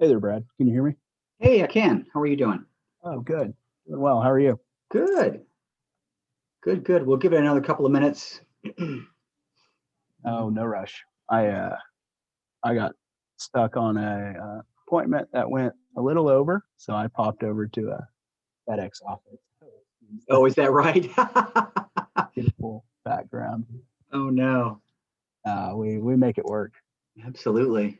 Hey there, Brad. Can you hear me? Hey, I can. How are you doing? Oh, good. Doing well. How are you? Good. Good. We'll give it another couple of minutes. Oh, no rush. I got stuck on a appointment that went a little over, so I popped over to a FedEx office. Oh, is that right? Beautiful background. Oh no. We make it work. Absolutely.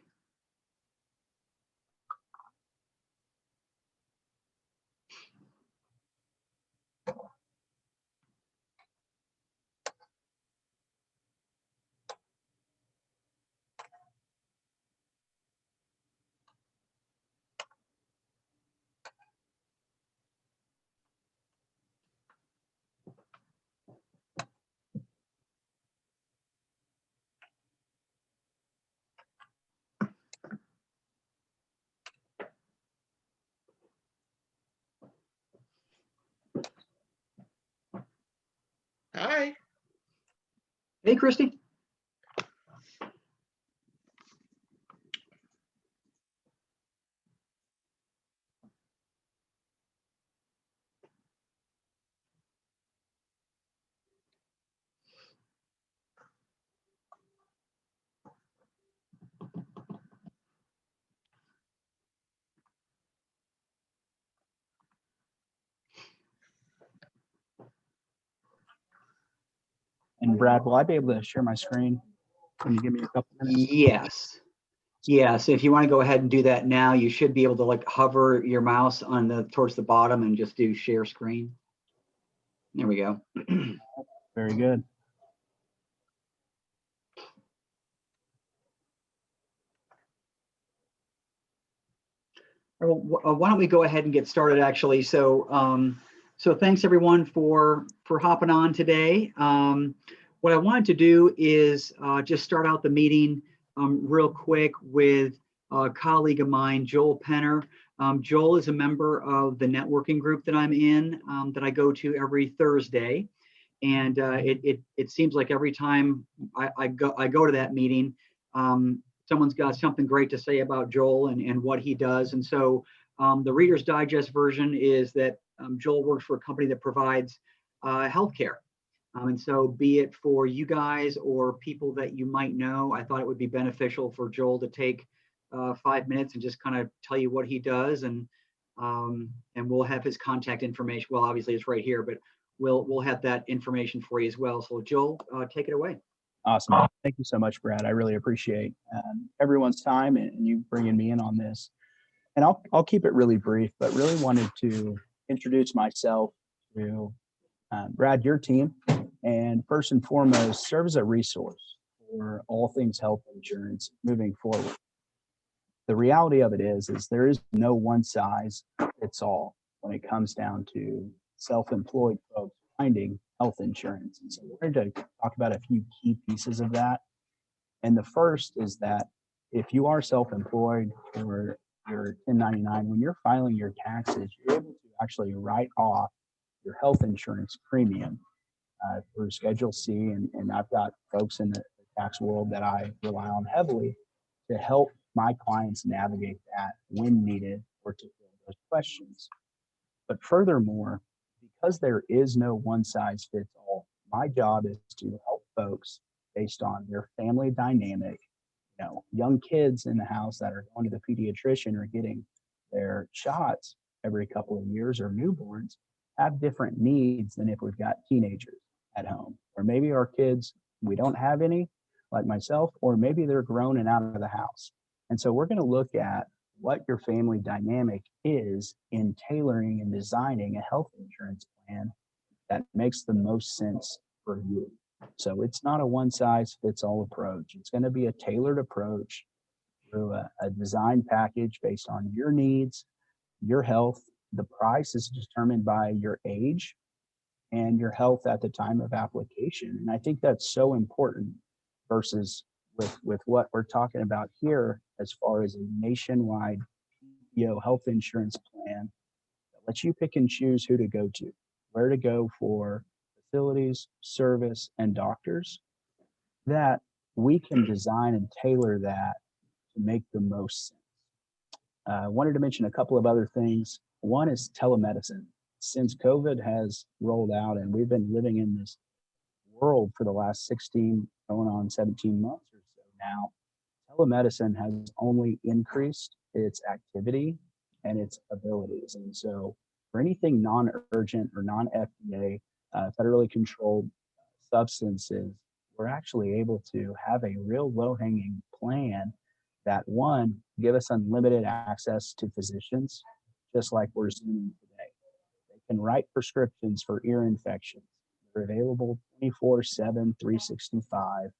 Hi. Hey, Christy. And Brad, will I be able to share my screen? Can you give me a couple minutes? Yes. Yes. If you want to go ahead and do that now, you should be able to like hover your mouse on towards the bottom and just do share screen. There we go. Very good. Why don't we go ahead and get started actually. So thanks everyone for hopping on today. What I wanted to do is just start out the meeting real quick with a colleague of mine, Joel Penner. Joel is a member of the networking group that I'm in, that I go to every Thursday. And it seems like every time I go to that meeting, someone's got something great to say about Joel and what he does. And so the Reader's Digest version is that Joel works for a company that provides healthcare. And so be it for you guys or people that you might know, I thought it would be beneficial for Joel to take 5 minutes and just kind of tell you what he does. And we'll have his contact information. Well, obviously it's right here, but we'll have that information for you as well. So Joel, take it away. Awesome. Thank you so much, Brad. I really appreciate everyone's time and you bringing me in on this. And I'll keep it really brief, but really wanted to introduce myself to Brad, your team, and first and foremost, serve as a resource for all things health insurance moving forward. The reality of it is there is no one size fits all when it comes down to self-employed folks finding health insurance. And so we're going to talk about a few key pieces of that. And the first is that if you are self-employed or you're 1099, when you're filing your taxes, you're able to actually write off your health insurance premium through Schedule C. And I've got folks in the tax world that I rely on heavily to help my clients navigate that when needed or to fill those questions. But furthermore, because there is no one size fits all, my job is to help folks based on their family dynamic. Young kids in the house that are going to the pediatrician or getting their shots every couple of years or newborns have different needs than if we've got teenagers at home. Or maybe our kids, we don't have any, like myself, or maybe they're grown and out of the house. And so we're going to look at what your family dynamic is in tailoring and designing a health insurance plan that makes the most sense for you. So it's not a one size fits all approach. It's going to be a tailored approach through a design package based on your needs, your health. The price is determined by your age and your health at the time of application. And I think that's so important versus with what we're talking about here as far as a nationwide PPO health insurance plan that lets you pick and choose who to go to, where to go for facilities, service, and doctors, that we can design and tailor that to make the most sense. Wanted to mention a couple of other things. One is telemedicine. Since COVID has rolled out and we've been living in this world for the last 16, going on 17 months or so now, telemedicine has only increased its activity and its abilities. And so for anything non-urgent or non-FDA, federally controlled substances, we're actually able to have a real low-hanging plan that, one, give us unlimited access to physicians, just like we're zooming today. They can write prescriptions for ear infections. They're available 24/7, 365.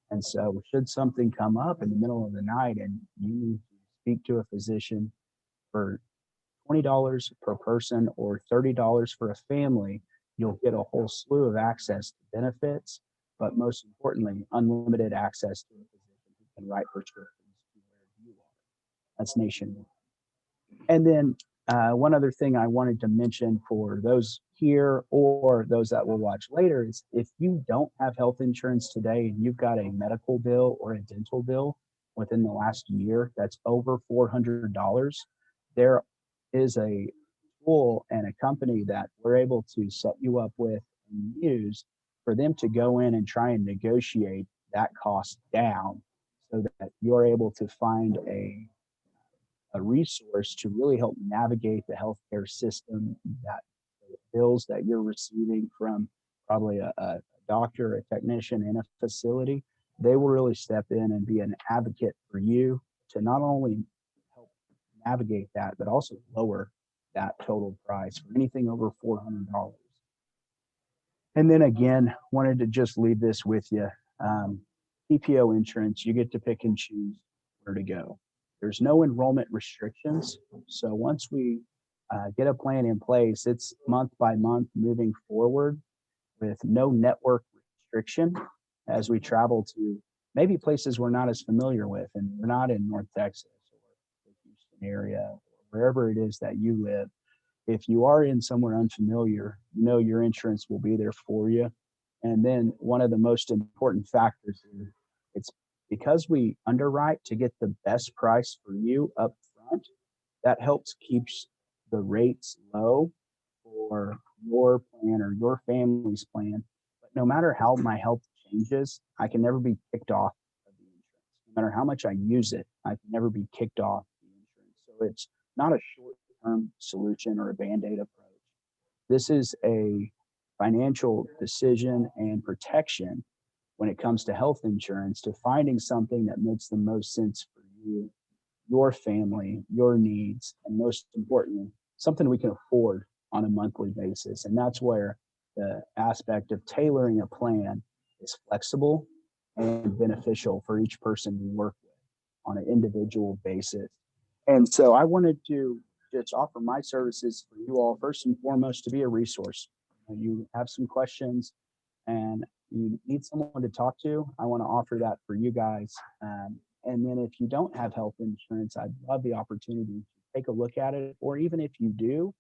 And so should something come up in the middle of the night and you need to speak to a physician for $20 per person or $30 for a family, you'll get a whole slew of access to benefits, but most importantly, unlimited access to a physician who can write prescriptions to where you are. That's nationwide. And then one other thing I wanted to mention for those here or those that will watch later is if you don't have health insurance today and you've got a medical bill or a dental bill within the last year that's over $400, there is a tool and a company that we're able to set you up with and use for them to go in and try and negotiate that cost down so that you're able to find a resource to really help navigate the healthcare system, that the bills that you're receiving from probably a doctor, a technician in a facility, they will really step in and be an advocate for you to not only help navigate that, but also lower that total price for anything over $400. And then again, wanted to just leave this with you. PPO insurance, you get to pick and choose where to go. There's no enrollment restrictions. So once we get a plan in place, it's month by month moving forward with no network restriction as we travel to maybe places we're not as familiar with, and we're not in North Texas or the Houston area or wherever it is that you live. If you are in somewhere unfamiliar, you know your insurance will be there for you. And then one of the most important factors is it's because we underwrite to get the best price for you up front, that helps keeps the rates low for your plan or your family's plan. But no matter how my health changes, I can never be kicked off of the insurance. No matter how much I use it, I can never be kicked off the insurance. So it's not a short-term solution or a Band-Aid approach. This is a financial decision and protection when it comes to health insurance, to finding something that makes the most sense for you, your family, your needs, and most importantly, something we can afford on a monthly basis. And that's where the aspect of tailoring a plan is flexible and beneficial for each person we work with on an individual basis. And so I wanted to just offer my services for you all, first and foremost, to be a resource. When you have some questions and you need someone to talk to, I want to offer that for you guys. And then if you don't have health insurance, I'd love the opportunity to take a look at it, or even if you do,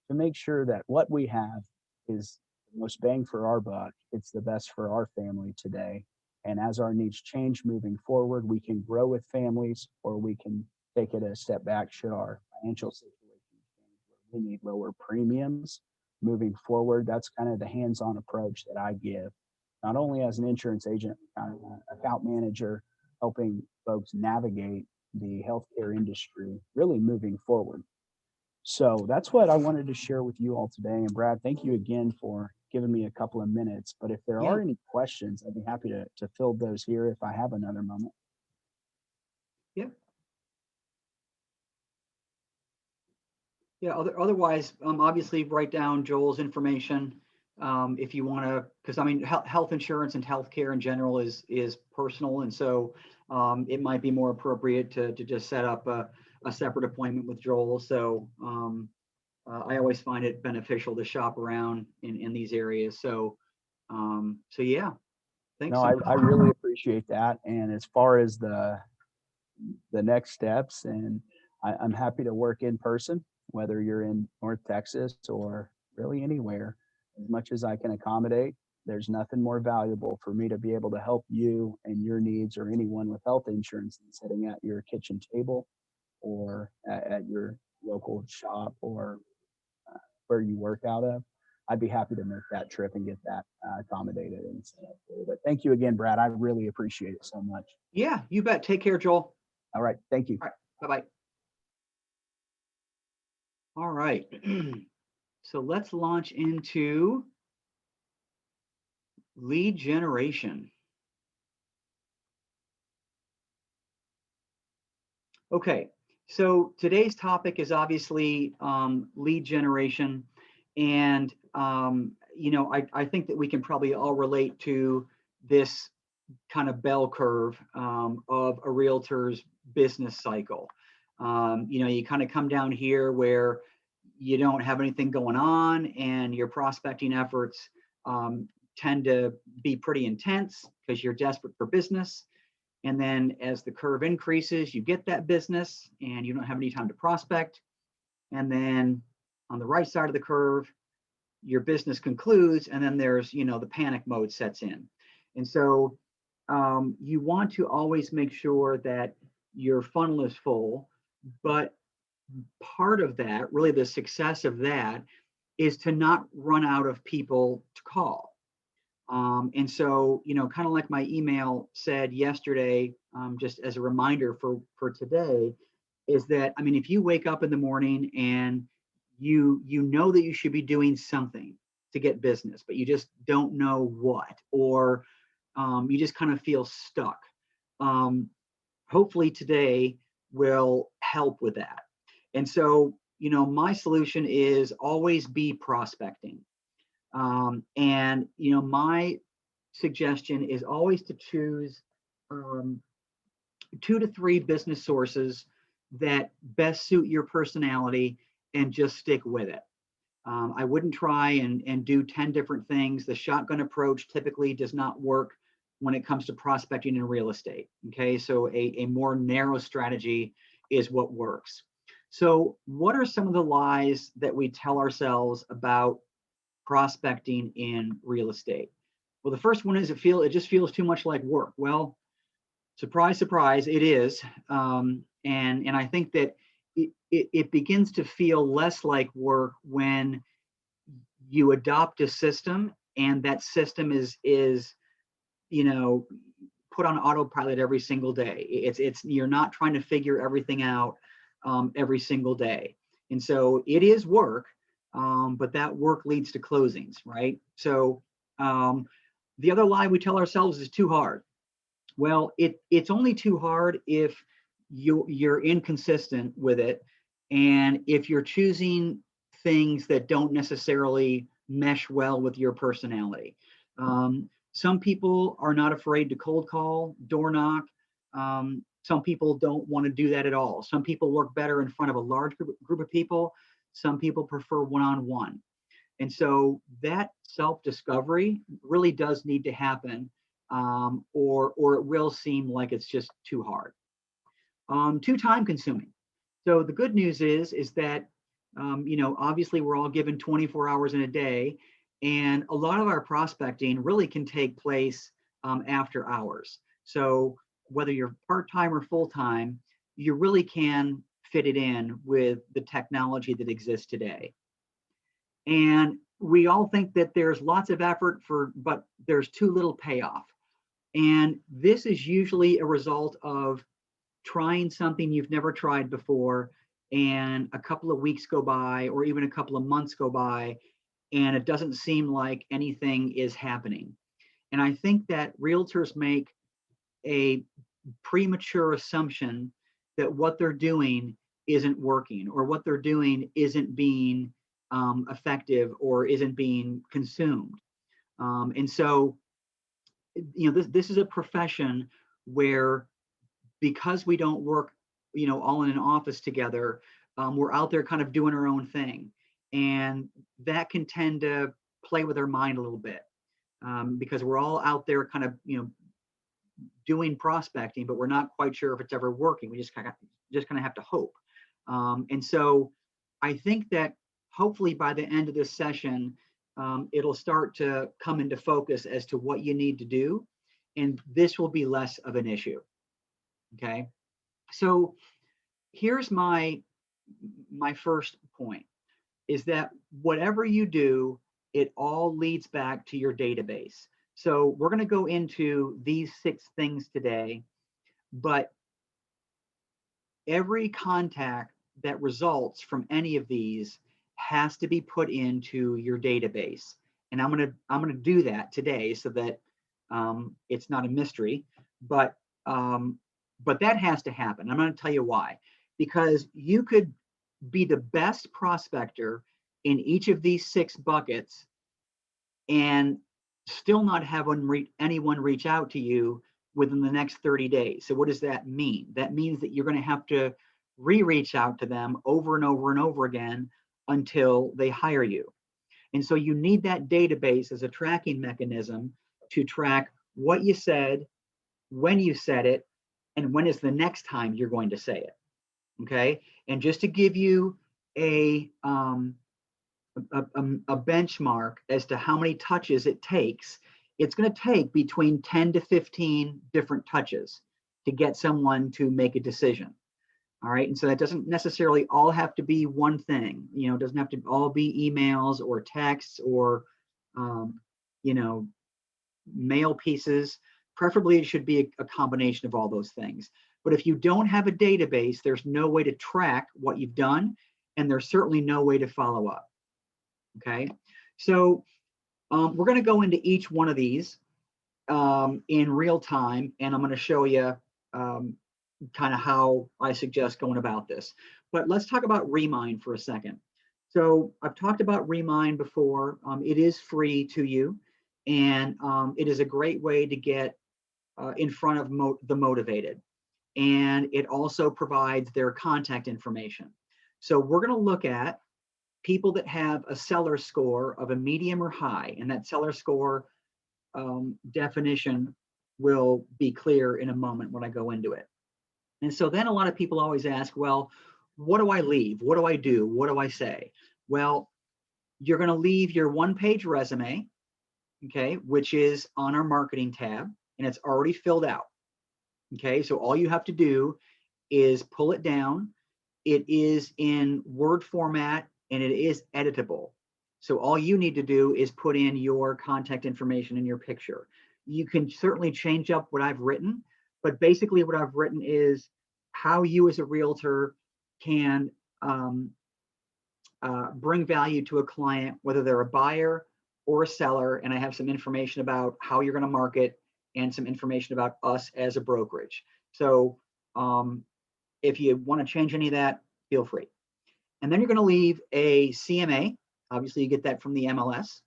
to make sure that what we have is the most bang for our buck. It's the best for our family today. And as our needs change moving forward, we can grow with families, or we can take it a step back should our financial situation change where we need lower premiums moving forward. That's kind of the hands-on approach that I give, not only as an insurance agent, account manager, helping folks navigate the healthcare industry, really moving forward. So that's what I wanted to share with you all today. And Brad, thank you again for giving me a couple of minutes. But if there are any questions, I'd be happy to field those here if I have another moment. Yeah. Yeah, otherwise, obviously write down Joel's information if you want to, because I mean, health insurance and healthcare in general is personal. And so it might be more appropriate to just set up a separate appointment with Joel. So I always find it beneficial to shop around in these areas. So yeah, thanks. No, I really appreciate that. And as far as the next steps, and I'm happy to work in person, whether you're in North Texas or really anywhere, as much as I can accommodate. There's nothing more valuable for me to be able to help you and your needs, or anyone with health insurance, than sitting at your kitchen table or at your local shop or where you work out of, I'd be happy to make that trip and get that accommodated and set up for you. But thank you again, Brad. I really appreciate it so much. Yeah, you bet. Take care, Joel. All right. Thank you. All right. Bye-bye. All right. So let's launch into lead generation. Okay, so today's topic is obviously lead generation. And, I think that we can probably all relate to this kind of bell curve of a realtor's business cycle. You kind of come down here where you don't have anything going on and your prospecting efforts tend to be pretty intense because you're desperate for business. And then as the curve increases, you get that business and you don't have any time to prospect. And then on the right side of the curve, your business concludes, and then there's, the panic mode sets in. And so you want to always make sure that your funnel is full, but part of that, really the success of that, is to not run out of people to call. And so, kind of like my email said yesterday, just as a reminder for today, is that, if you wake up in the morning and you know that you should be doing something to get business, but you just don't know what, or you just kind of feel stuck. Hopefully today will help with that. And so, my solution is always be prospecting. My suggestion is always to choose 2 to 3 business sources that best suit your personality and just stick with it. I wouldn't try and do 10 different things. The shotgun approach typically does not work when it comes to prospecting in real estate. Okay, so a more narrow strategy is what works. So what are some of the lies that we tell ourselves about prospecting in real estate? Well, the first one is it just feels too much like work. Well, surprise, surprise, it is. And I think that it begins to feel less like work when you adopt a system and that system is put on autopilot every single day. It's you're not trying to figure everything out every single day. And so it is work, but that work leads to closings, right? So the other lie we tell ourselves is too hard. Well, it's only too hard if you're inconsistent with it, and if you're choosing things that don't necessarily mesh well with your personality. Some people are not afraid to cold call, door knock. Some people don't want to do that at all. Some people work better in front of a large group of people. Some people prefer one-on-one. And so that self-discovery really does need to happen, or it will seem like it's just too hard. Too time-consuming. So the good news is that obviously we're all given 24 hours in a day, and a lot of our prospecting really can take place after hours. So whether you're part-time or full-time, you really can fit it in with the technology that exists today. And we all think that there's lots of effort but there's too little payoff. And this is usually a result of trying something you've never tried before, and a couple of weeks go by, or even a couple of months go by, and it doesn't seem like anything is happening. And I think that realtors make a premature assumption that what they're doing isn't working, or what they're doing isn't being effective, or isn't being consumed. And so, this is a profession where, because we don't work, all in an office together, we're out there kind of doing our own thing. And that can tend to play with our mind a little bit, because we're all out there kind of, doing prospecting, but we're not quite sure if it's ever working. We just kind of have to hope. And so I think that hopefully by the end of this session, it'll start to come into focus as to what you need to do. And this will be less of an issue. Okay. So here's my first point, is that whatever you do, it all leads back to your database. So we're going to go into these 6 things today, but every contact that results from any of these has to be put into your database. And I'm gonna do that today so that it's not a mystery, but that has to happen. I'm going to tell you why. Because you could be the best prospector in each of these 6 buckets and still not have anyone reach out to you within the next 30 days. So what does that mean? That means that you're going to have to reach out to them over and over and over again until they hire you. And so you need that database as a tracking mechanism to track what you said, when you said it, and when is the next time you're going to say it. Okay. And just to give you a benchmark as to how many touches it takes, it's going to take between 10 to 15 different touches to get someone to make a decision. All right. And so that doesn't necessarily all have to be one thing. You know, it doesn't have to all be emails or texts or, you know, mail pieces. Preferably, it should be a combination of all those things. But if you don't have a database, there's no way to track what you've done, and there's certainly no way to follow up. Okay. So we're going to go into each one of these in real time, and I'm going to show you kind of how I suggest going about this. But let's talk about Remind for a second. So I've talked about Remind before. It is free to you, and it is a great way to get in front of the motivated. And it also provides their contact information. So we're going to look at people that have a seller score of a medium or high, and that seller score definition will be clear in a moment when I go into it. And so then a lot of people always ask, well, what do I leave? What do I do? What do I say? Well, you're going to leave your 1-page resume, okay, which is on our marketing tab, and it's already filled out. Okay, so all you have to do is pull it down. It is in Word format and it is editable. So all you need to do is put in your contact information in your picture. You can certainly change up what I've written, but basically what I've written is how you as a realtor can bring value to a client, whether they're a buyer or a seller. And I have some information about how you're going to market and some information about us as a brokerage. So if you want to change any of that, feel free. And then you're going to leave a CMA. Obviously, you get that from the MLS.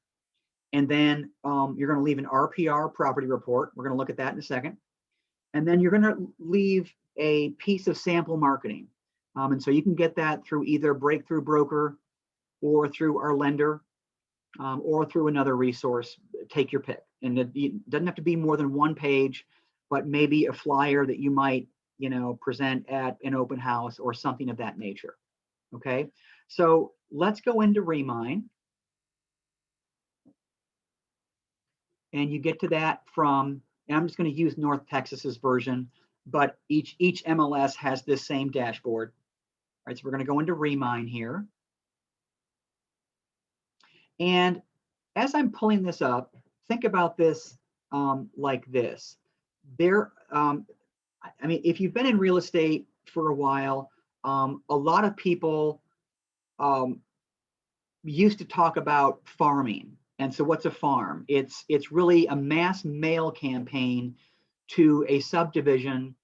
And then you're going to leave an RPR Property Report. We're going to look at that in a second. And then you're going to leave a piece of sample marketing. And so you can get that through either Breakthrough Broker or through our lender or through another resource. Take your pick. And it doesn't have to be more than 1 page, but maybe a flyer that you might, you know, present at an open house or something of that nature. Okay, so let's go into Remind. And you get to that from, and I'm just going to use North Texas's version, but each MLS has this same dashboard. All right, so we're going to go into Remind here. And as I'm pulling this up, think about this like this. I mean, if you've been in real estate for a while, a lot of people used to talk about farming. And so what's a farm? It's really a mass mail campaign to a subdivision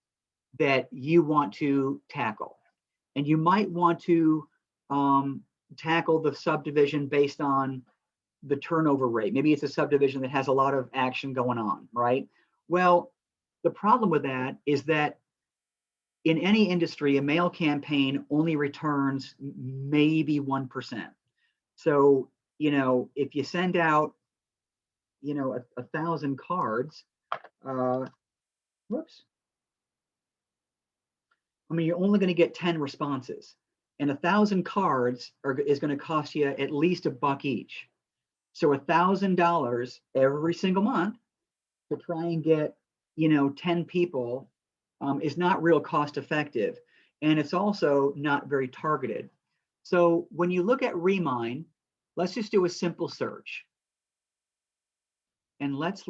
that you want to tackle. And you might want to tackle the subdivision based on the turnover rate. Maybe it's a subdivision that has a lot of action going on, right? Well, the problem with that is that in any industry, a mail campaign only returns maybe 1%. So, you know, if you send out, you know, 1,000 cards, whoops. I mean, you're only going to get 10 responses, and 1,000 cards is going to cost you at least $1 each. So $1,000 every single month to try and get, you know, 10 people is not real cost effective. and it's also not very targeted. So when you look at Remine, let's just do a simple search. And let's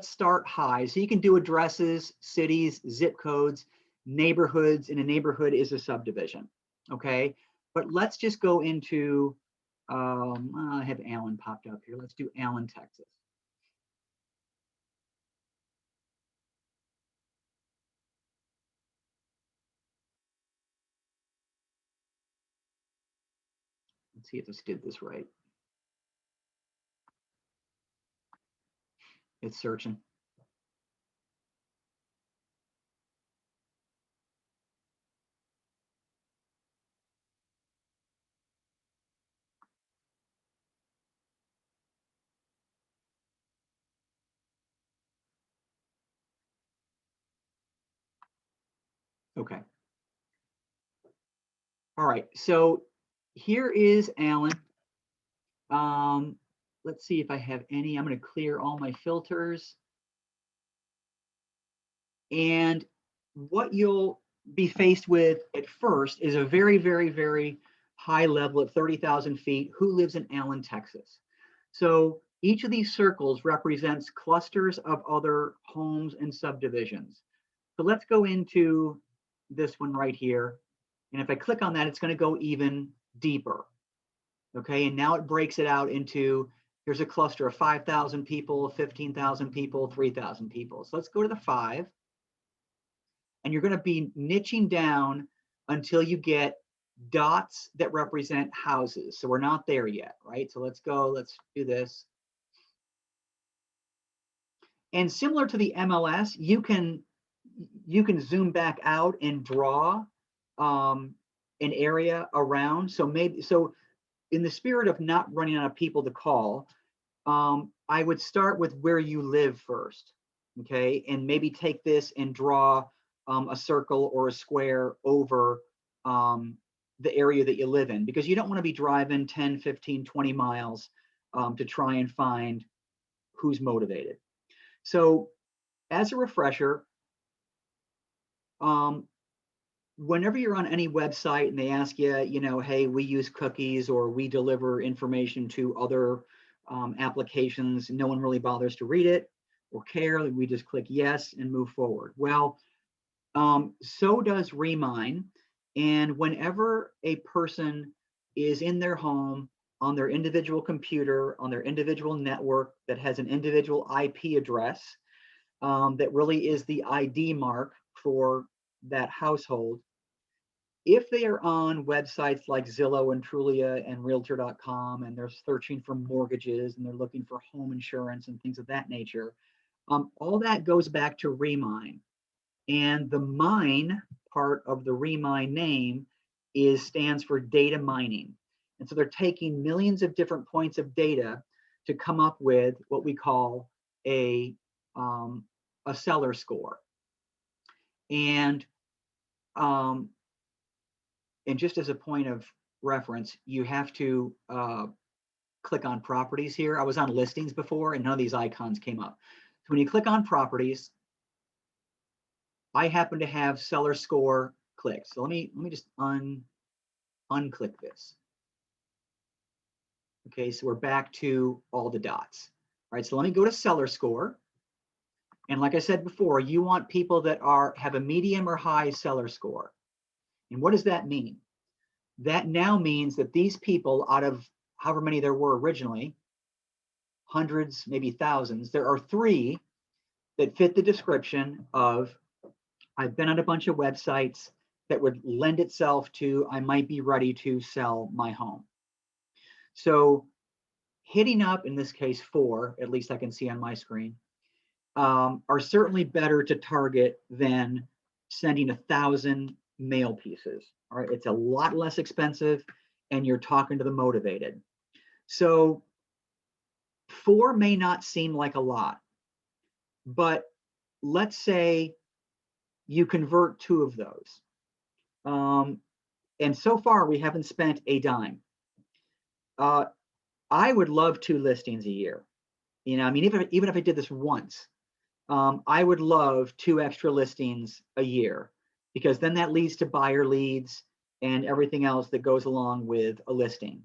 start high. So you can do addresses, cities, zip codes, neighborhoods, and a neighborhood is a subdivision, okay? But let's just go into, I have Allen popped up here. Let's do Allen, Texas. Let's see if this did this right. It's searching. Okay. All right, so here is Allen. Let's see if I have any. I'm going to clear all my filters. And what you'll be faced with at first is a very, very, very high level at 30,000 feet. Who lives in Allen, Texas? So each of these circles represents clusters of other homes and subdivisions. So let's go into this one right here. And if I click on that, it's going to go even deeper. Okay, and now it breaks it out into, here's a cluster of 5,000 people, 15,000 people, 3,000 people. So let's go to the 5. And you're going to be niching down until you get dots that represent houses. So we're not there yet, right? So let's go, let's do this. And similar to the MLS, you can zoom back out and draw an area around. So in the spirit of not running out of people to call, I would start with where you live first, okay? And maybe take this and draw a circle or a square over the area that you live in, because you don't want to be driving 10, 15, 20 miles to try and find who's motivated. So as a refresher, whenever you're on any website and they ask you, hey, we use cookies or we deliver information to other applications, no one really bothers to read it or care. We just click yes and move forward. Well, so does Remine. And whenever a person is in their home, on their individual computer, on their individual network that has an individual IP address, that really is the ID mark for that household, if they are on websites like Zillow and Trulia and Realtor.com, and they're searching for mortgages and they're looking for home insurance and things of that nature, all that goes back to Remine. And the mine part of the Remine name stands for data mining. And so they're taking millions of different points of data to come up with what we call a seller score. And just as a point of reference, you have to click on properties here. I was on listings before and none of these icons came up. So when you click on properties, I happen to have seller score clicked. So let me just unclick this. Okay, so we're back to all the dots. All right, so let me go to seller score. And like I said before, you want people that have a medium or high seller score. And what does that mean? That now means that these people, out of however many there were originally, hundreds, maybe thousands, there are 3 that fit the description of, I've been on a bunch of websites that would lend itself to, I might be ready to sell my home. So hitting up, in this case 4, at least I can see on my screen, are certainly better to target than sending 1,000 mail pieces. All right, it's a lot less expensive and you're talking to the motivated. So 4 may not seem like a lot, but let's say you convert 2 of those. And so far we haven't spent a dime. I would love 2 listings a year. I mean, even if I did this once, I would love 2 extra listings a year. because then that leads to buyer leads and everything else that goes along with a listing.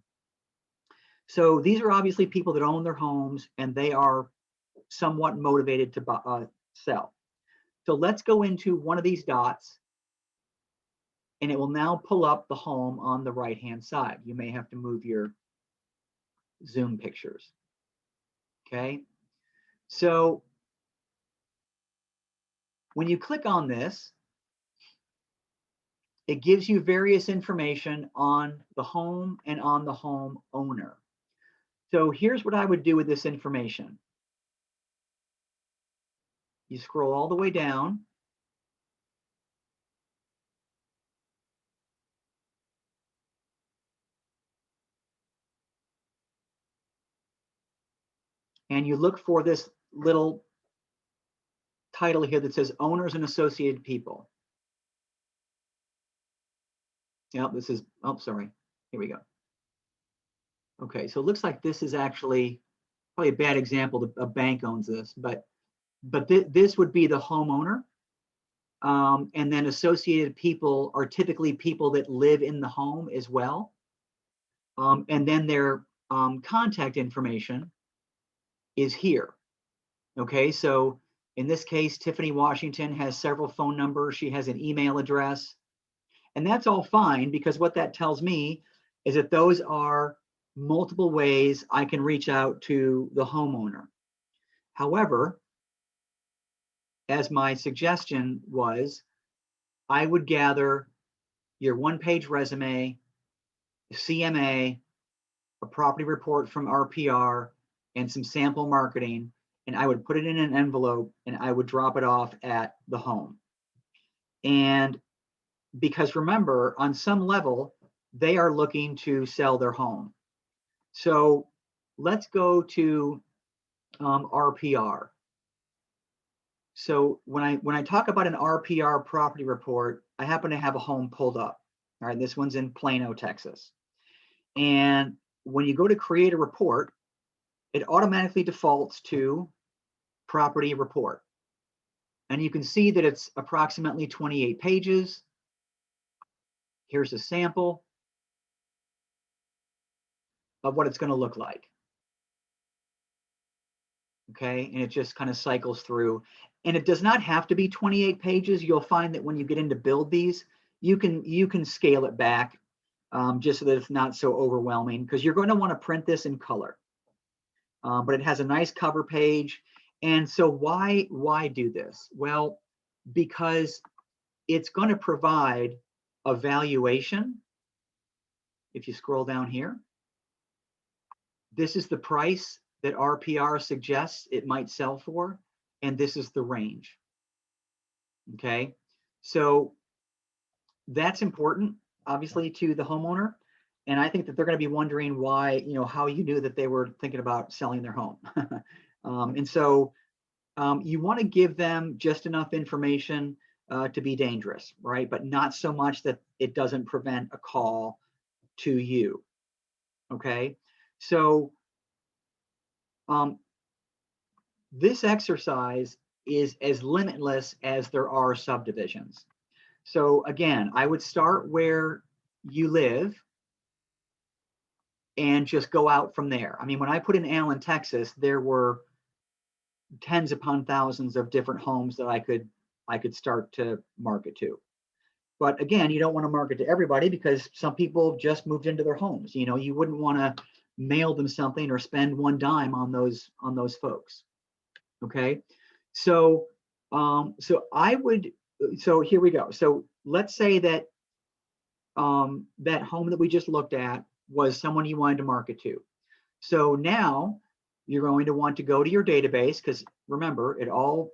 So these are obviously people that own their homes and they are somewhat motivated to sell. So let's go into one of these dots and it will now pull up the home on the right-hand side. You may have to move your Zoom pictures. Okay. So when you click on this, it gives you various information on the home and on the home owner. So here's what I would do with this information. You scroll all the way down. And you look for this little title here that says owners and associated people. Yep, this is, oh, sorry. Here we go. Okay, so it looks like this is actually probably a bad example. A bank owns this, but this would be the homeowner. And then associated people are typically people that live in the home as well. And then their contact information is here. Okay, so in this case, Tiffany Washington has several phone numbers. She has an email address. And that's all fine, because what that tells me is that those are multiple ways I can reach out to the homeowner. However, as my suggestion was, I would gather your one-page resume, CMA, a property report from RPR, and some sample marketing, and I would put it in an envelope and I would drop it off at the home. And because remember, on some level, they are looking to sell their home. So let's go to RPR. So when I talk about an RPR property report, I happen to have a home pulled up. All right, this one's in Plano, Texas. And when you go to create a report, it automatically defaults to property report. And you can see that it's approximately 28 pages. Here's a sample of what it's going to look like. Okay, and it just kind of cycles through. And it does not have to be 28 pages. You'll find that when you get into build these, you can scale it back just so that it's not so overwhelming, because you're going to want to print this in color. But it has a nice cover page. And so why do this? Well, because it's going to provide a valuation. If you scroll down here, this is the price that RPR suggests it might sell for, and this is the range. Okay, so that's important, obviously, to the homeowner. And I think that they're going to be wondering why, how you knew that they were thinking about selling their home. And so you want to give them just enough information to be dangerous, right? But not so much that it doesn't prevent a call to you. Okay, so this exercise is as limitless as there are subdivisions. So again, I would start where you live and just go out from there. I mean, when I put in Allen, Texas, there were tens upon thousands of different homes that I could start to market to. But again, you don't want to market to everybody, because some people just moved into their homes. You wouldn't want to mail them something or spend one dime on those folks. Okay, so so here we go. So let's say that that home that we just looked at was someone you wanted to market to. So now you're going to want to go to your database, because remember, it all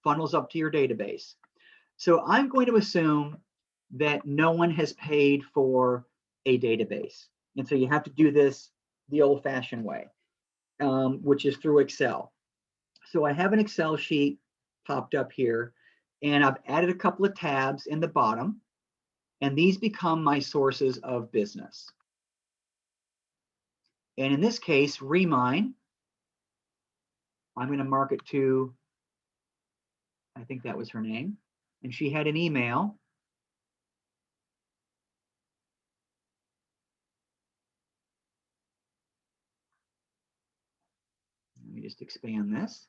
funnels up to your database. So I'm going to assume that no one has paid for a database. And so you have to do this the old-fashioned way, which is through Excel. So I have an Excel sheet popped up here, and I've added a couple of tabs in the bottom, and these become my sources of business. And in this case, Remine, I'm going to market to, I think that was her name. and she had an email. Let me just expand this.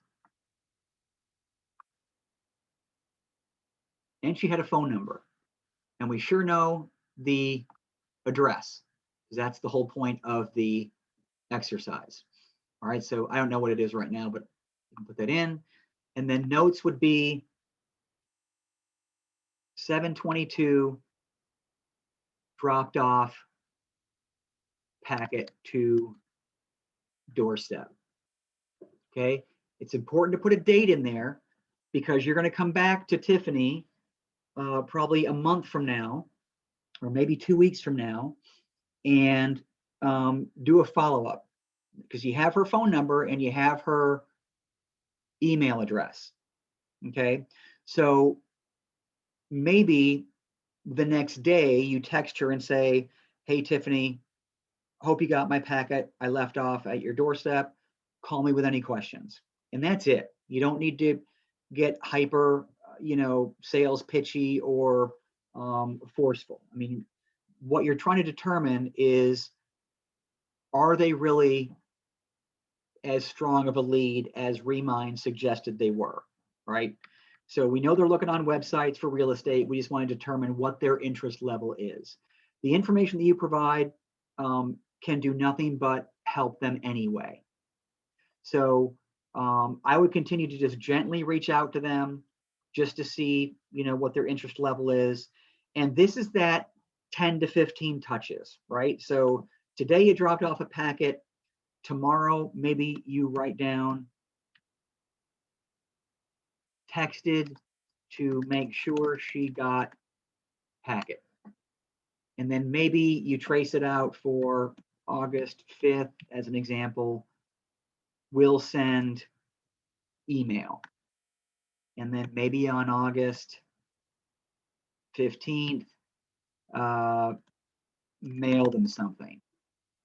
And she had a phone number. And we sure know the address, because that's the whole point of the exercise. All right, so I don't know what it is right now, but you can put that in. And then notes would be 722 dropped off packet to doorstep. Okay, it's important to put a date in there because you're going to come back to Tiffany probably a month from now, or maybe 2 weeks from now, and do a follow-up, because you have her phone number and you have her email address. Okay, so maybe the next day you text her and say, hey Tiffany, hope you got my packet. I left off at your doorstep. Call me with any questions. And that's it. You don't need to get hyper, sales pitchy or forceful. I mean, what you're trying to determine is, are they really as strong of a lead as Remind suggested they were, right? So we know they're looking on websites for real estate. We just want to determine what their interest level is. The information that you provide can do nothing but help them anyway. So I would continue to just gently reach out to them just to see, what their interest level is. And this is that 10 to 15 touches, right? So today you dropped off a packet. Tomorrow, maybe you write down, texted to make sure she got packet. And then maybe you trace it out for August 5th, as an example. We'll send email. And then maybe on August 15th, mail them something,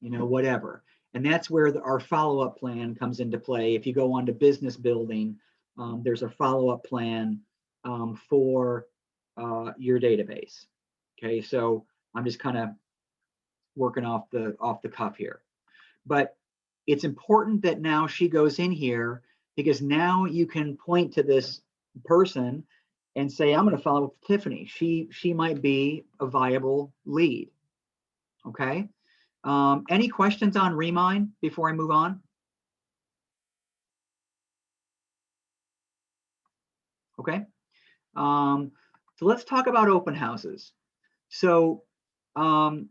whatever. And that's where our follow-up plan comes into play. If you go on to business building, there's a follow-up plan for your database. Okay, so I'm just kind of working off the cuff here. But it's important that now she goes in here, because now you can point to this person and say, I'm going to follow up with Tiffany. She might be a viable lead. Okay. Any questions on Remind before I move on? Okay. So let's talk about open houses. So I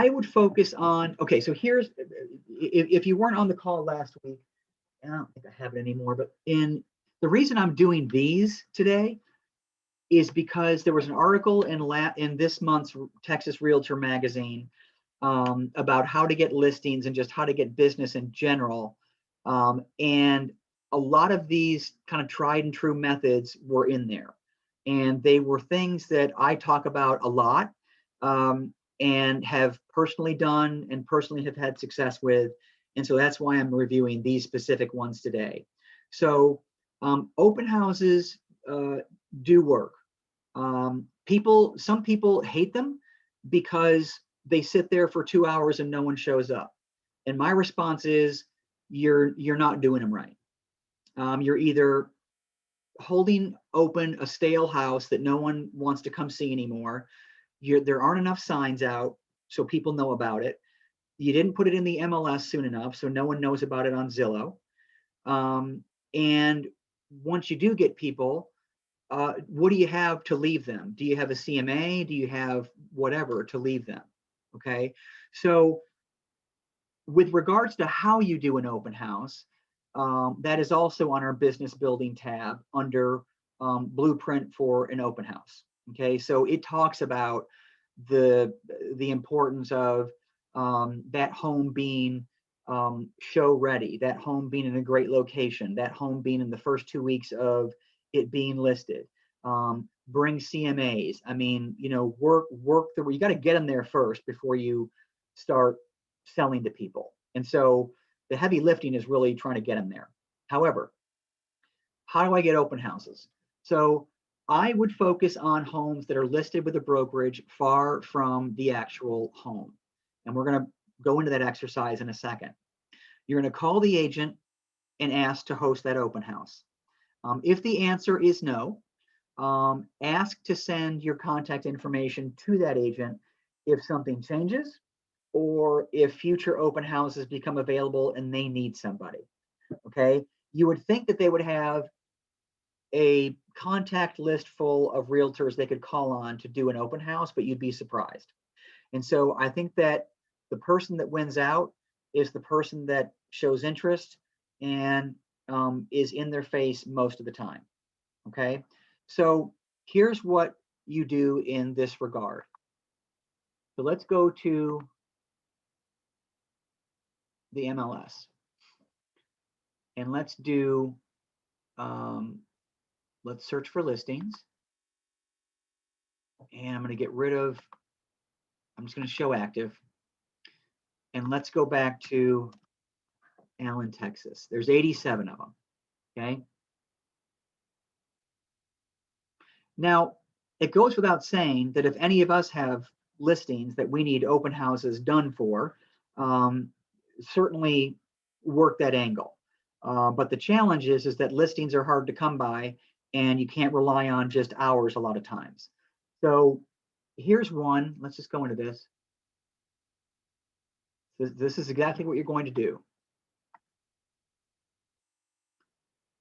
would focus on, okay, so here's, if you weren't on the call last week, I don't think I have it anymore, but the reason I'm doing these today is because there was an article in this month's Texas Realtor magazine about how to get listings and just how to get business in general. And a lot of these kind of tried and true methods were in there. And they were things that I talk about a lot and have personally done and personally have had success with. And so that's why I'm reviewing these specific ones today. So open houses do work. Some people hate them because they sit there for 2 hours and no one shows up. And my response is, you're not doing them right. You're either holding open a stale house that no one wants to come see anymore. There aren't enough signs out so people know about it. You didn't put it in the MLS soon enough so no one knows about it on Zillow. And once you do get people, what do you have to leave them? Do you have a CMA? Do you have whatever to leave them? Okay, so with regards to how you do an open house, that is also on our business building tab under blueprint for an open house. Okay, so it talks about the importance of that home being show ready, that home being in a great location, that home being in the first 2 weeks of it being listed. Bring CMAs. I mean, work through. You got to get them there first before you start selling to people. And so the heavy lifting is really trying to get them there. However, how do I get open houses? So I would focus on homes that are listed with a brokerage far from the actual home. And we're going to go into that exercise in a second. You're going to call the agent and ask to host that open house. If the answer is no, ask to send your contact information to that agent if something changes or if future open houses become available and they need somebody. Okay, you would think that they would have a contact list full of realtors they could call on to do an open house, but you'd be surprised. And so I think that the person that wins out is the person that shows interest and is in their face most of the time. Okay, so here's what you do in this regard. So let's go to the MLS and let's do, let's search for listings. And I'm going to get rid of, I'm just going to show active. And let's go back to Allen, Texas. There's 87 of them. Okay. Now, it goes without saying that if any of us have listings that we need open houses done for, certainly work that angle. But the challenge is that listings are hard to come by and you can't rely on just hours a lot of times. So here's one. Let's just go into this. This is exactly what you're going to do.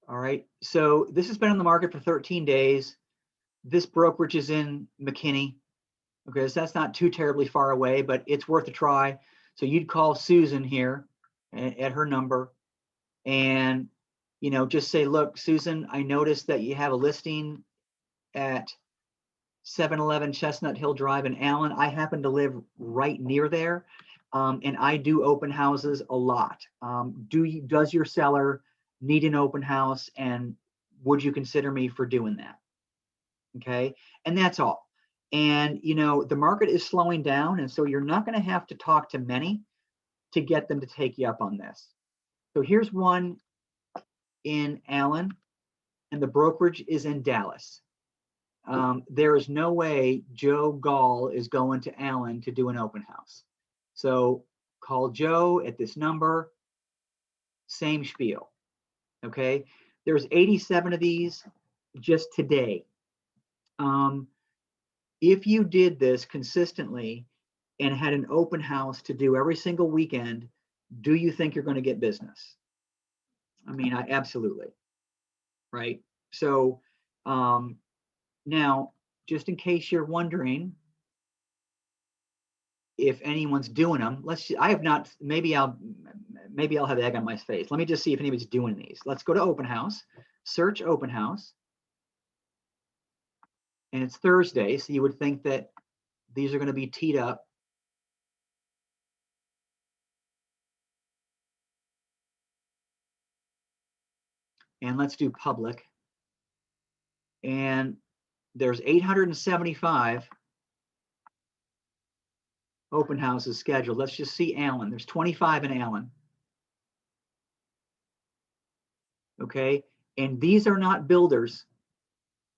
All right. So this has been on the market for 13 days. This brokerage is in McKinney. Okay, so that's not too terribly far away, but it's worth a try. So you'd call Susan here at her number and, you know, just say, look, Susan, I noticed that you have a listing at 711 Chestnut Hill Drive in Allen. I happen to live right near there, and I do open houses a lot. Does your seller need an open house, and would you consider me for doing that? Okay, and that's all. And you know, the market is slowing down, and so you're not going to have to talk to many to get them to take you up on this. So here's one in Allen, and the brokerage is in Dallas. There is no way Joe Gall is going to Allen to do an open house. So call Joe at this number, same spiel. Okay, there's 87 of these just today. If you did this consistently and had an open house to do every single weekend, do you think you're going to get business? I mean, absolutely. Right. So now, just in case you're wondering if anyone's doing them, let's see. I have not. Maybe I'll have egg on my face. Let me just see if anybody's doing these. Let's go to open house, search open house. And it's Thursday, so you would think that these are going to be teed up. And let's do public. And there's 875 open houses scheduled. Let's just see Allen. There's 25 in Allen. Okay, and these are not builders.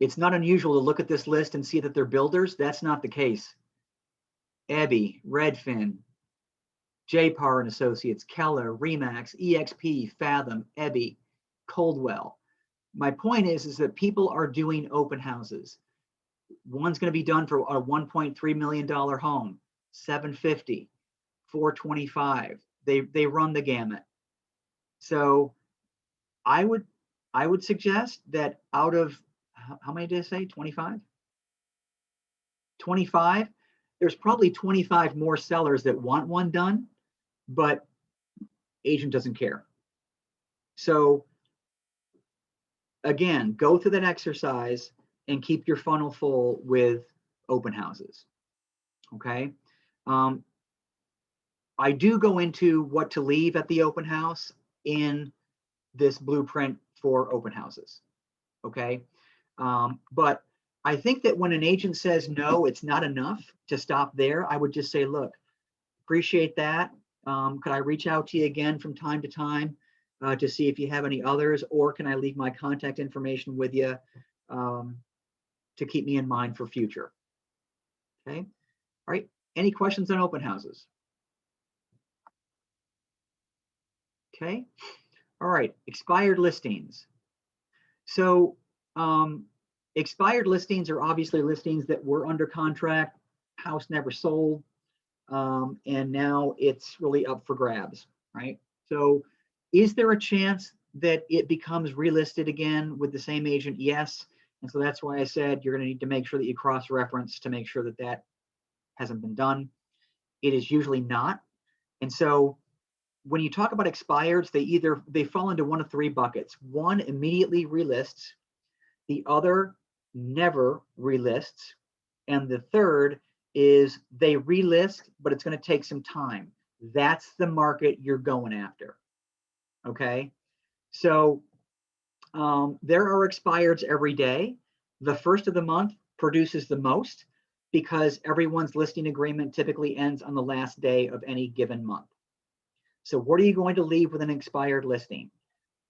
It's not unusual to look at this list and see that they're builders. That's not the case. Ebby, Redfin, JPAR and Associates, Keller, Remax, EXP, Fathom, Ebby, Coldwell. My point is that people are doing open houses. One's going to be done for a $1.3 million home, 750, 425. They run the gamut. So I would suggest that out of, how many did I say? 25? 25. There's probably 25 more sellers that want one done, but agent doesn't care. So again, go through that exercise and keep your funnel full with open houses. Okay. I do go into what to leave at the open house in this blueprint for open houses. Okay. But I think that when an agent says no, it's not enough to stop there. I would just say, look, appreciate that. Could I reach out to you again from time to time to see if you have any others, or can I leave my contact information with you? to keep me in mind for future. Okay. All right. Any questions on open houses? Okay. All right. Expired listings. So expired listings are obviously listings that were under contract, house never sold, and now it's really up for grabs, right? So is there a chance that it becomes relisted again with the same agent? Yes. And so that's why I said you're going to need to make sure that you cross-reference to make sure that that hasn't been done. It is usually not. And so when you talk about expireds, they fall into one of three buckets. One immediately relists, the other never relists, and the third is they relist, but it's going to take some time. That's the market you're going after. Okay. So there are expireds every day. The first of the month produces the most because everyone's listing agreement typically ends on the last day of any given month. So what are you going to leave with an expired listing?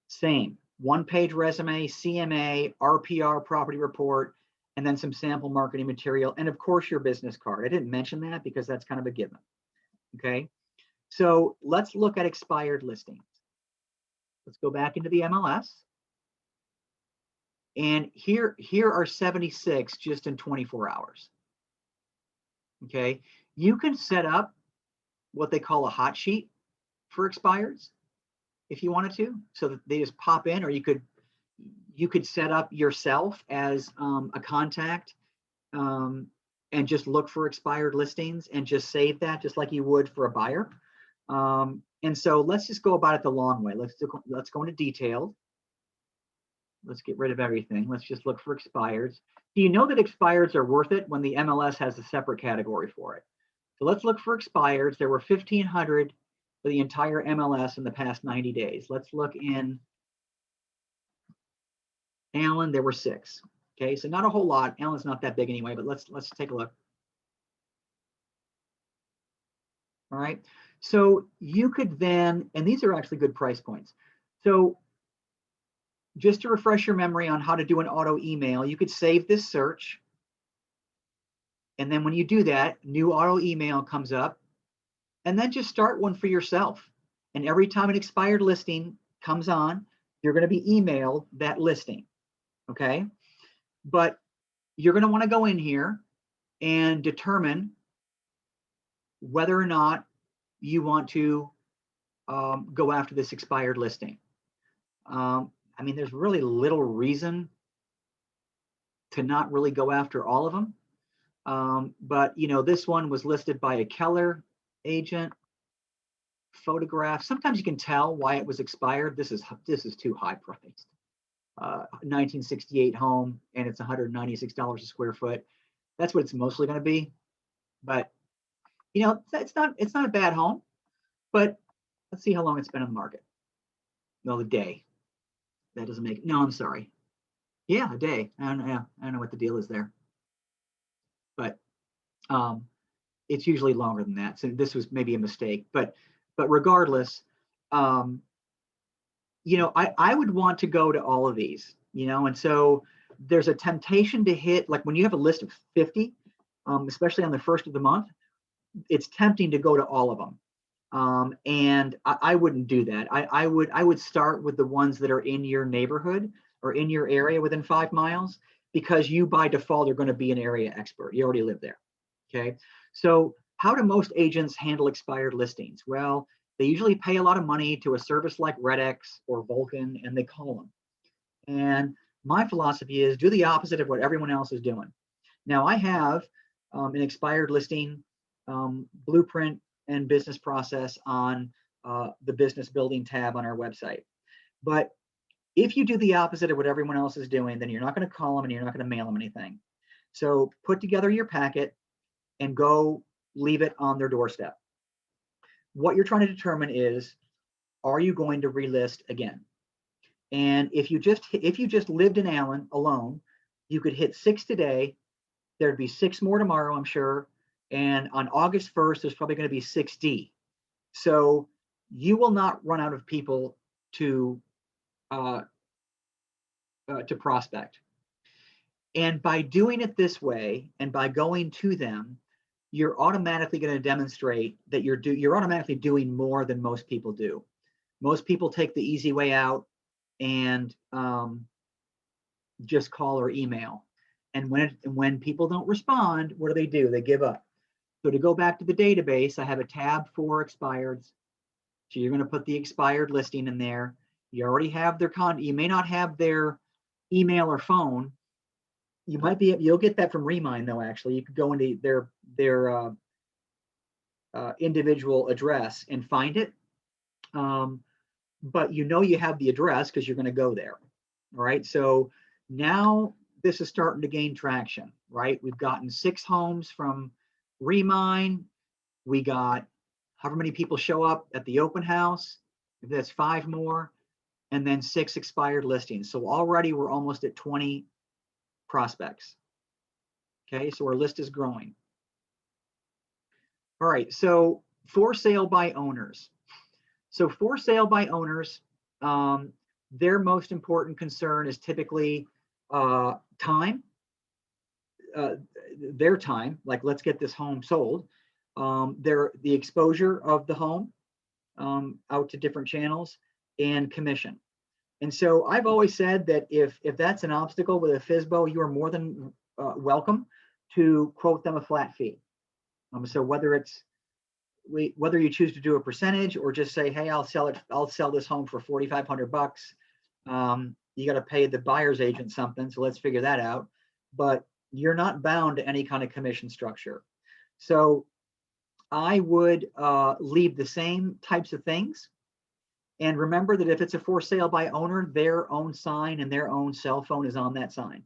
Same, one-page resume, CMA, RPR Property Report, and then some sample marketing material, and of course your business card. I didn't mention that because that's kind of a given. Okay, so let's look at expired listings. Let's go back into the MLS. And here are 76 just in 24 hours. Okay, you can set up what they call a hot sheet for expireds if you wanted to, so that they just pop in, or you could set up yourself as a contact and just look for expired listings and just save that just like you would for a buyer. And so let's just go about it the long way. Let's go into detailed. Let's get rid of everything. Let's just look for expireds. Do you know that expireds are worth it when the MLS has a separate category for it? So let's look for expireds. There were 1,500 for the entire MLS in the past 90 days. Let's look in Allen, there were 6. Okay, so not a whole lot. Allen's not that big anyway, but let's take a look. All right, so you could then, and these are actually good price points. So just to refresh your memory on how to do an auto email, you could save this search. And then when you do that, new auto email comes up, and then just start one for yourself. And every time an expired listing comes on, you're going to be emailed that listing. Okay. But you're going to want to go in here and determine whether or not you want to go after this expired listing. I mean, there's really little reason to not really go after all of them. But, you know, this one was listed by a Keller agent. Photograph. Sometimes you can tell why it was expired. This is too high priced. 1968 home, and it's $196 a square foot. That's what it's mostly going to be. But you know, it's not a bad home. But let's see how long it's been on the market. Well, a day. That doesn't make. No, I'm sorry. Yeah, a day. I don't know what the deal is there. But it's usually longer than that. So this was maybe a mistake. But regardless, you know, I would want to go to all of these, you know, and so there's a temptation to hit, like when you have a list of 50, especially on the first of the month, it's tempting to go to all of them. And I wouldn't do that. I would start with the ones that are in your neighborhood or in your area within 5 miles, because you by default are going to be an area expert. You already live there. Okay. So how do most agents handle expired listings? Well, they usually pay a lot of money to a service like RedX or Vulcan, and they call them. And my philosophy is do the opposite of what everyone else is doing. Now, I have an expired listing blueprint and business process on the business building tab on our website. But if you do the opposite of what everyone else is doing, then you're not going to call them and you're not going to mail them anything. So put together your packet and go leave it on their doorstep. What you're trying to determine is, are you going to relist again? And if you just lived in Allen alone, you could hit 6 today. There'd be 6 more tomorrow, I'm sure. And on August 1st, there's probably going to be 6D. So you will not run out of people to prospect. And by doing it this way, and by going to them, you're automatically going to demonstrate that you're automatically doing more than most people do. Most people take the easy way out and just call or email. And when people don't respond, what do? They give up. So to go back to the database, I have a tab for expireds. So you're going to put the expired listing in there. You already have their you may not have their email or phone. You'll get that from Remind though. Actually, you could go into their individual address and find it. But you have the address because you're going to go there. All right. So now this is starting to gain traction, right? We've gotten 6 homes from Remind. We got however many people show up at the open house. If that's 5 more, and then 6 expired listings. So already we're almost at 20 prospects. Okay, so our list is growing. All right, so for sale by owners. So for sale by owners, their most important concern is typically time. Their time, like let's get this home sold. The exposure of the home out to different channels, and commission. And so I've always said that if that's an obstacle with a FSBO, you are more than welcome to quote them a flat fee. So whether you choose to do a percentage or just say, hey, I'll sell this home for $4,500. You got to pay the buyer's agent something, so let's figure that out. But you're not bound to any kind of commission structure. So I would leave the same types of things. And remember that if it's a for sale by owner, their own sign and their own cell phone is on that sign.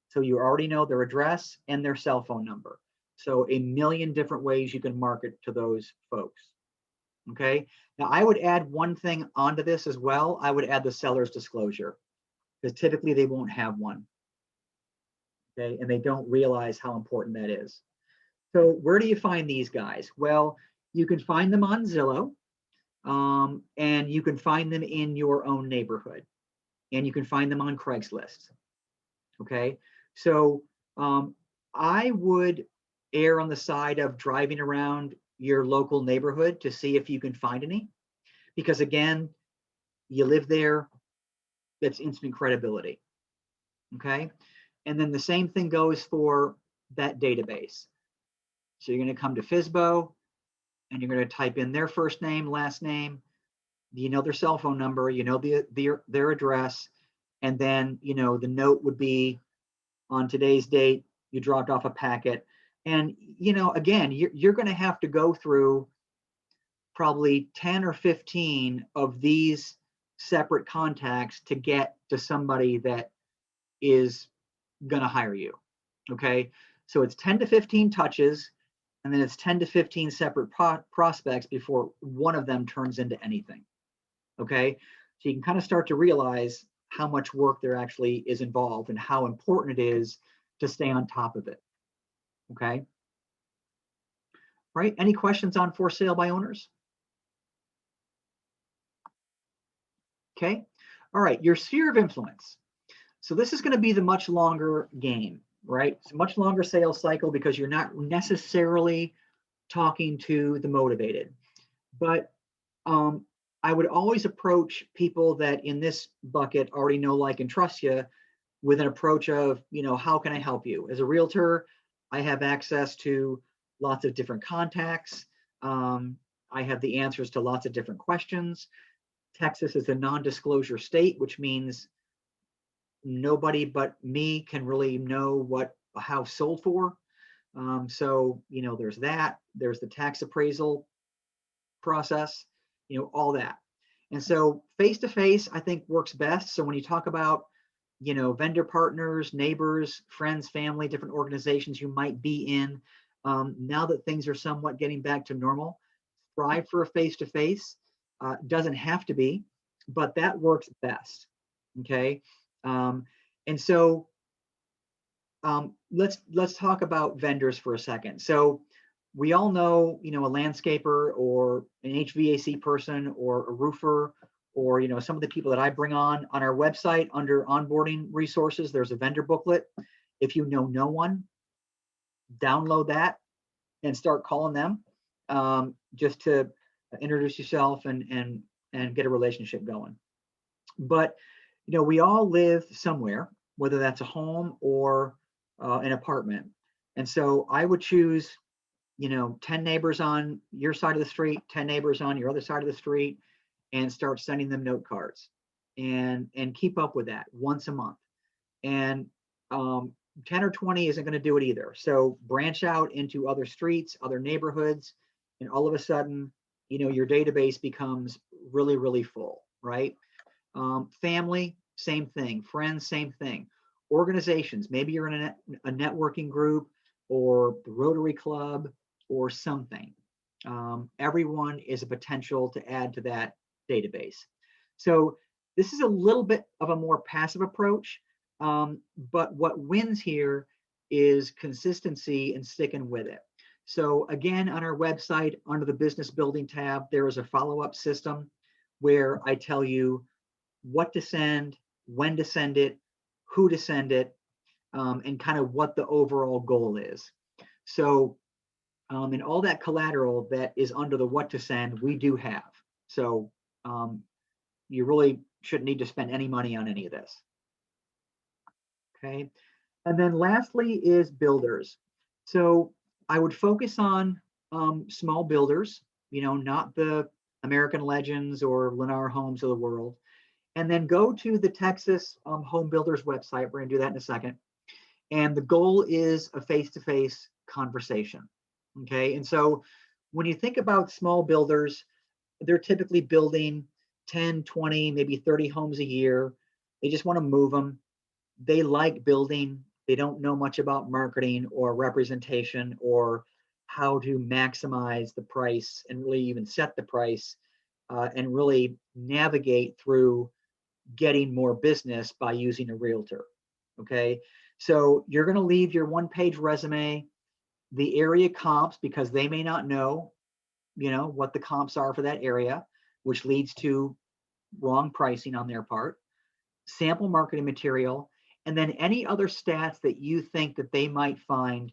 So you already know their address and their cell phone number. So a million different ways you can market to those folks. Okay. Now I would add one thing onto this as well. I would add the seller's disclosure, because typically they won't have one. Okay. And they don't realize how important that is. So where do you find these guys? Well, you can find them on Zillow, and you can find them in your own neighborhood, and you can find them on Craigslist. Okay, so I would err on the side of driving around your local neighborhood to see if you can find any, because again, you live there, that's instant credibility. Okay, and then the same thing goes for that database. So you're going to come to FSBO and you're going to type in their first name, last name, you know, their cell phone number, you know, their address, and then, you know, the note would be on today's date, you dropped off a packet. And, you know, again, you're going to have to go through probably 10 or 15 of these separate contacts to get to somebody that is going to hire you. Okay. So it's 10 to 15 touches, and then it's 10 to 15 separate prospects before one of them turns into anything. Okay. So you can kind of start to realize how much work there actually is involved and how important it is to stay on top of it. Okay. Right. Any questions on for sale by owners? Okay. All right. Your sphere of influence. So this is going to be the much longer game, right? It's a much longer sales cycle because you're not necessarily talking to the motivated. But I would always approach people that in this bucket already know, like, and trust you with an approach of, you know, how can I help you? As a realtor, I have access to lots of different contacts. I have the answers to lots of different questions. Texas is a non-disclosure state, which means nobody but me can really know what a house sold for. So, you know, there's that. There's the tax appraisal process, you know, all that. And so face-to-face, I think, works best. So when you talk about, you know, vendor partners, neighbors, friends, family, different organizations you might be in, now that things are somewhat getting back to normal, strive for a face-to-face. Doesn't have to be, but that works best. Okay. And so let's talk about vendors for a second. So we all know, you know, a landscaper or an HVAC person or a roofer, or, you know, some of the people that I bring on our website under onboarding resources, there's a vendor booklet. If you know no one, download that and start calling them, just to introduce yourself and get a relationship going. But we all live somewhere, whether that's a home or an apartment. And so I would choose 10 neighbors on your side of the street, 10 neighbors on your other side of the street, and start sending them note cards, and keep up with that once a month. And 10 or 20 isn't going to do it either. So branch out into other streets, other neighborhoods, and all of a sudden, your database becomes really, really full, right? Family, same thing. Friends, same thing. Organizations, maybe you're in a networking group or the Rotary Club or something. Everyone is a potential to add to that database. So this is a little bit of a more passive approach, but what wins here is consistency and sticking with it. So again, on our website, under the business building tab, there is a follow-up system where I tell you what to send, when to send it, who to send it, and kind of what the overall goal is. So, and all that collateral that is under the what to send, we do have. So you really shouldn't need to spend any money on any of this. Okay. And then lastly is builders. So I would focus on small builders, not the American Legends or Lennar Homes of the world. And then go to the Texas Home Builders website. We're going to do that in a second. And the goal is a face-to-face conversation. Okay. And so when you think about small builders, they're typically building 10, 20, maybe 30 homes a year. They just want to move them. They like building. They don't know much about marketing or representation or how to maximize the price and really even set the price and really navigate through getting more business by using a realtor. Okay. So you're going to leave your one-page resume, the area comps, because they may not know, what the comps are for that area, which leads to wrong pricing on their part, sample marketing material, and then any other stats that you think that they might find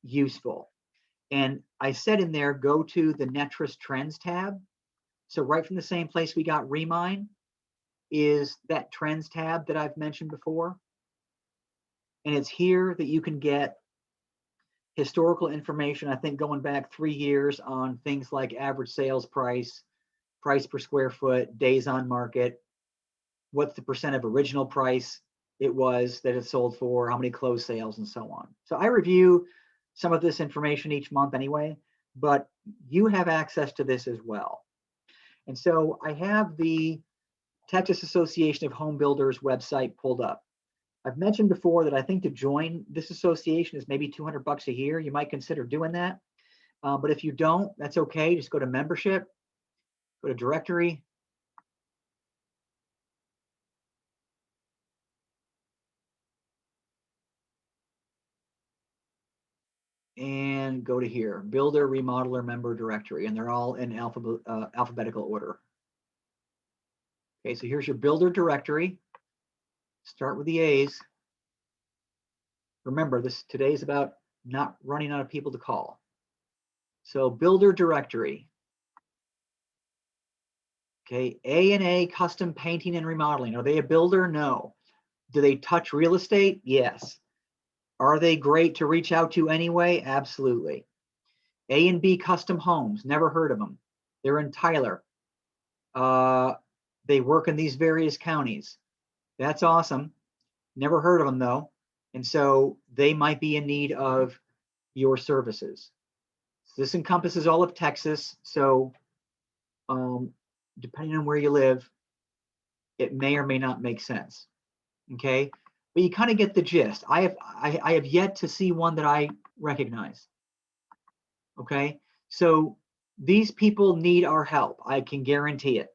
useful. And I said in there, go to the Netris Trends tab. So right from the same place we got Remine is that Trends tab that I've mentioned before. And it's here that you can get historical information, I think going back 3 years on things like average sales price, price per square foot, days on market, what's the percent of original price it was that it sold for, how many closed sales, and so on. So I review some of this information each month anyway, but you have access to this as well. And so I have the Texas Association of Home Builders website pulled up. I've mentioned before that I think to join this association is maybe $200 a year. You might consider doing that. But if you don't, that's okay. Just go to membership, go to directory. And go to here, builder, remodeler, member directory, and they're all in alphabetical order. Okay, so here's your builder directory. Start with the A's. Remember, today is about not running out of people to call. So builder directory. Okay, A&A custom painting and remodeling. Are they a builder? No. Do they touch real estate? Yes. Are they great to reach out to anyway? Absolutely. A&B custom homes. Never heard of them. They're in Tyler. They work in these various counties. That's awesome. Never heard of them though. And so they might be in need of your services. So this encompasses all of Texas. So depending on where you live, it may or may not make sense. Okay, but you kind of get the gist. I have yet to see one that I recognize. Okay, so these people need our help. I can guarantee it.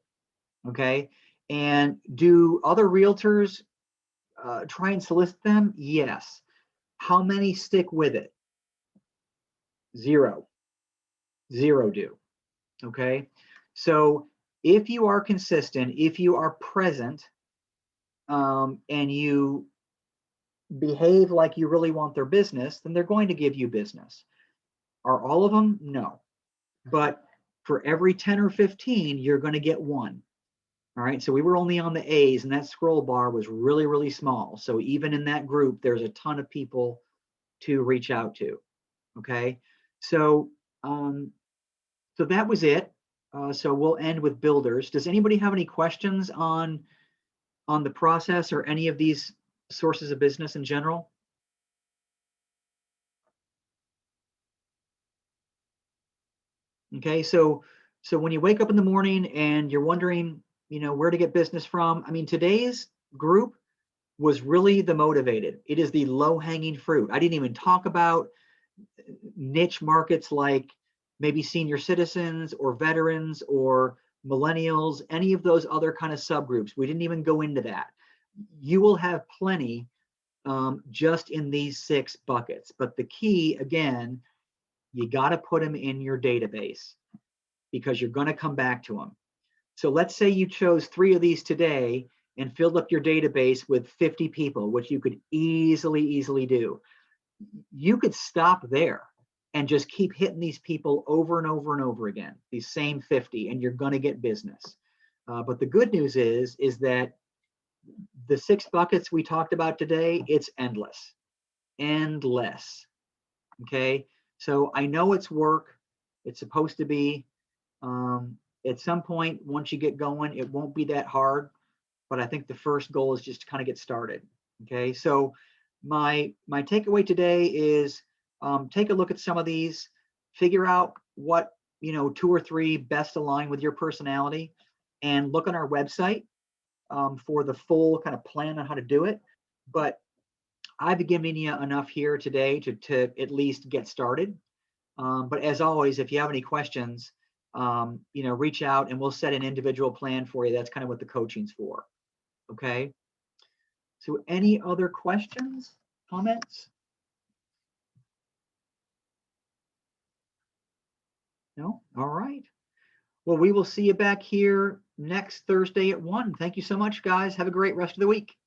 Okay, and do other realtors try and solicit them? Yes. How many stick with it? Zero. Zero do. Okay, so if you are consistent, if you are present, and you behave like you really want their business, then they're going to give you business. Are all of them? No. But for every 10 or 15, you're going to get one. All right. So we were only on the A's, and that scroll bar was really, really small. So even in that group, there's a ton of people to reach out to. Okay. So, so that was it. So we'll end with builders. Does anybody have any questions on the process or any of these sources of business in general? Okay, so when you wake up in the morning and you're wondering, where to get business from, I mean, today's group was really the motivated. It is the low-hanging fruit. I didn't even talk about niche markets like maybe senior citizens or veterans or millennials, any of those other kind of subgroups. We didn't even go into that. You will have plenty just in these 6 buckets. But the key, again, you got to put them in your database because you're going to come back to them. So let's say you chose 3 of these today and filled up your database with 50 people, which you could easily do. You could stop there and just keep hitting these people over and over again, these same 50, and you're going to get business. But the good news is that the 6 buckets we talked about today, it's endless. Okay. So I know it's work. It's supposed to be. At some point, once you get going, it won't be that hard. But I think the first goal is just to kind of get started. Okay. So my takeaway today is take a look at some of these, figure out what 2 or 3 best align with your personality, and look on our website for the full kind of plan on how to do it. But I've given you enough here today to at least get started. But as always, if you have any questions, reach out and we'll set an individual plan for you. That's kind of what the coaching's for. Okay. So any other questions, comments? No? All right. Well, we will see you back here next Thursday at 1. Thank you so much, guys. Have a great rest of the week.